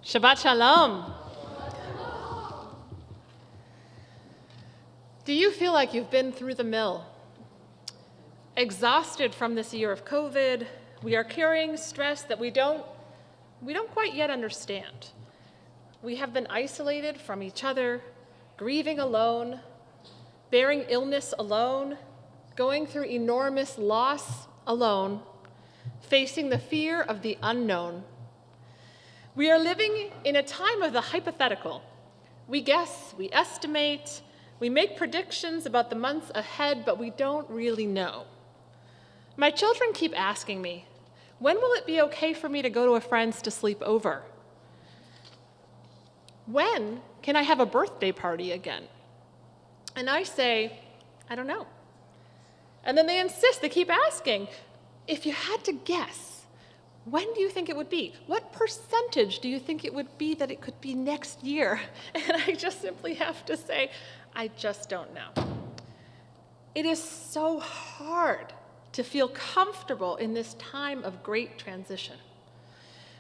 Shabbat Shalom. Do you feel like you've been through the mill? Exhausted from this year of COVID, we are carrying stress that we don't quite yet understand. We have been isolated from each other, grieving alone, bearing illness alone, going through enormous loss alone, facing the fear of the unknown. We are living in a time of the hypothetical. We guess, we estimate, we make predictions about the months ahead, but we don't really know. My children keep asking me, when will it be okay for me to go to a friend's to sleep over? When can I have a birthday party again? And I say, I don't know. And then they insist, they keep asking, if you had to guess, when do you think it would be? What percentage do you think it would be that it could be next year? And I just simply have to say, I just don't know. It is so hard to feel comfortable in this time of great transition.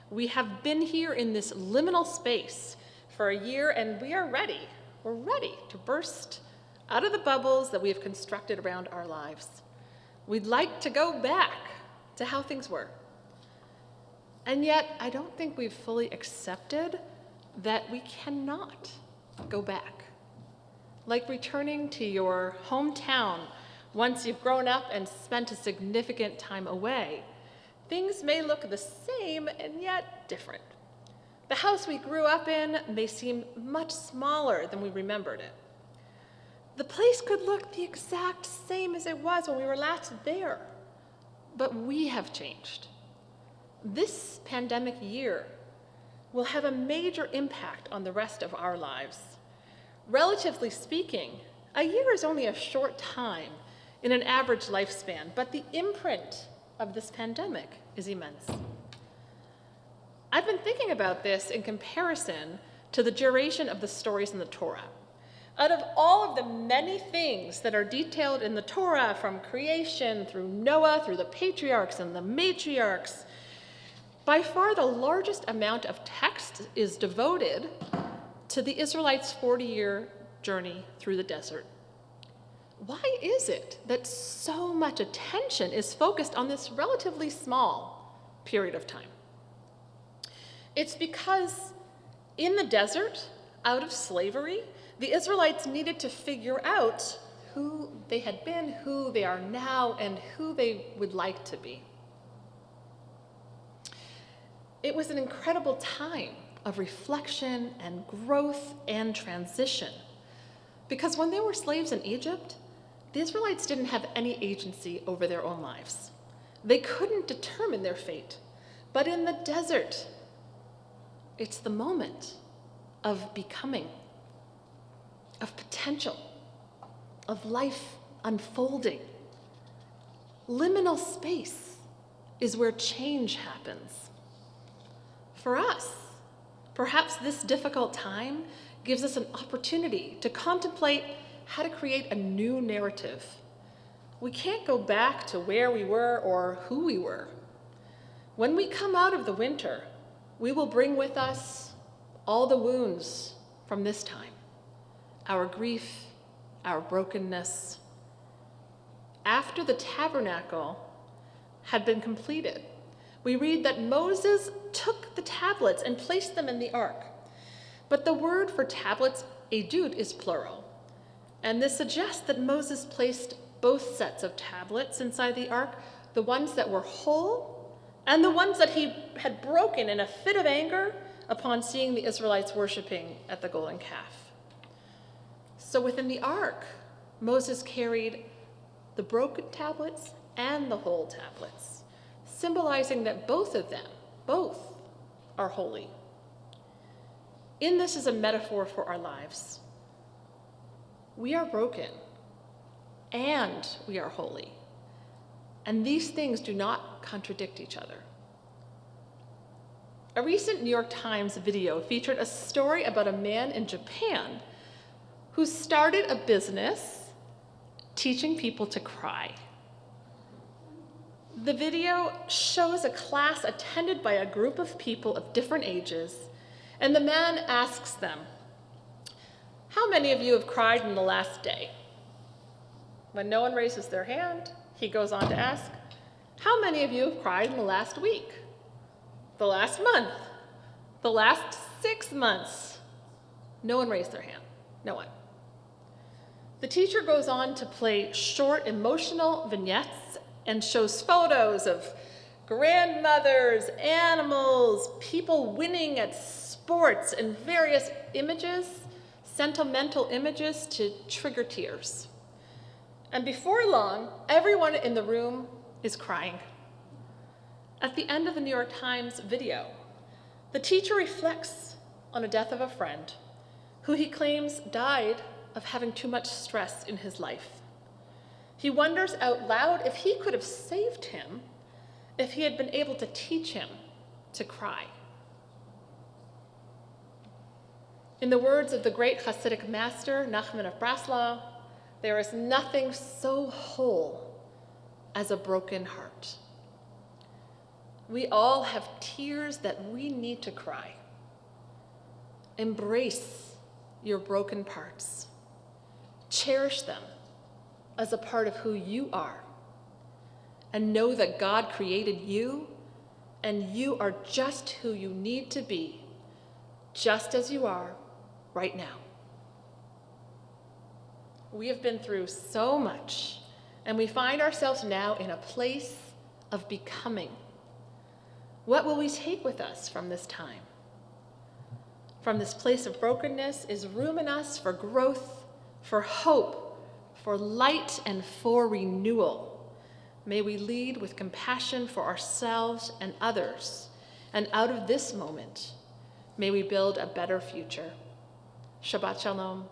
We have been here in this liminal space for a year, and we are ready. We're ready to burst out of the bubbles that we have constructed around our lives. We'd like to go back to how things were. And yet, I don't think we've fully accepted that we cannot go back. Like returning to your hometown once you've grown up and spent a significant time away. Things may look the same and yet different. The house we grew up in may seem much smaller than we remembered it. The place could look the exact same as it was when we were last there, but we have changed. This pandemic year will have a major impact on the rest of our lives. Relatively speaking, a year is only a short time in an average lifespan, but the imprint of this pandemic is immense. I've been thinking about this in comparison to the duration of the stories in the Torah. Out of all of the many things that are detailed in the Torah, from creation through Noah, through the patriarchs and the matriarchs, by far the largest amount of text is devoted to the Israelites' 40-year journey through the desert. Why is it that so much attention is focused on this relatively small period of time? It's because in the desert, out of slavery, the Israelites needed to figure out who they had been, who they are now, and who they would like to be. It was an incredible time of reflection and growth and transition. Because when they were slaves in Egypt, the Israelites didn't have any agency over their own lives. They couldn't determine their fate. But in the desert, it's the moment of becoming, of potential, of life unfolding. Liminal space is where change happens. For us, perhaps this difficult time gives us an opportunity to contemplate how to create a new narrative. We can't go back to where we were or who we were. When we come out of the winter, we will bring with us all the wounds from this time, our grief, our brokenness. After the tabernacle had been completed, we read that Moses took the tablets and placed them in the ark. But the word for tablets, edut, is plural. And this suggests that Moses placed both sets of tablets inside the ark, the ones that were whole and the ones that he had broken in a fit of anger upon seeing the Israelites worshiping at the golden calf. So within the ark, Moses carried the broken tablets and the whole tablets, symbolizing that both of them, both, are holy. In this is a metaphor for our lives. We are broken, and we are holy. And these things do not contradict each other. A recent New York Times video featured a story about a man in Japan who started a business teaching people to cry. The video shows a class attended by a group of people of different ages, And the man asks them, "How many of you have cried in the last day?" When no one raises their hand, he goes on to ask, "How many of you have cried in the last week, the last month, the last 6 months?" No one raised their hand. No one. The teacher goes on to play short emotional vignettes and shows photos of grandmothers, animals, people winning at sports, and various images, sentimental images to trigger tears. And before long, everyone in the room is crying. At the end of the New York Times video, the teacher reflects on the death of a friend who he claims died of having too much stress in his life. He wonders out loud if he could have saved him if he had been able to teach him to cry. In the words of the great Hasidic master, Nachman of Breslau, there is nothing so whole as a broken heart. We all have tears that we need to cry. Embrace your broken parts. Cherish them as a part of who you are. And know that God created you, and you are just who you need to be, just as you are right now. We have been through so much, and we find ourselves now in a place of becoming. What will we take with us from this time? From this place of brokenness is room in us for growth, for hope, for light, and for renewal. May we lead with compassion for ourselves and others, and out of this moment, may we build a better future. Shabbat Shalom.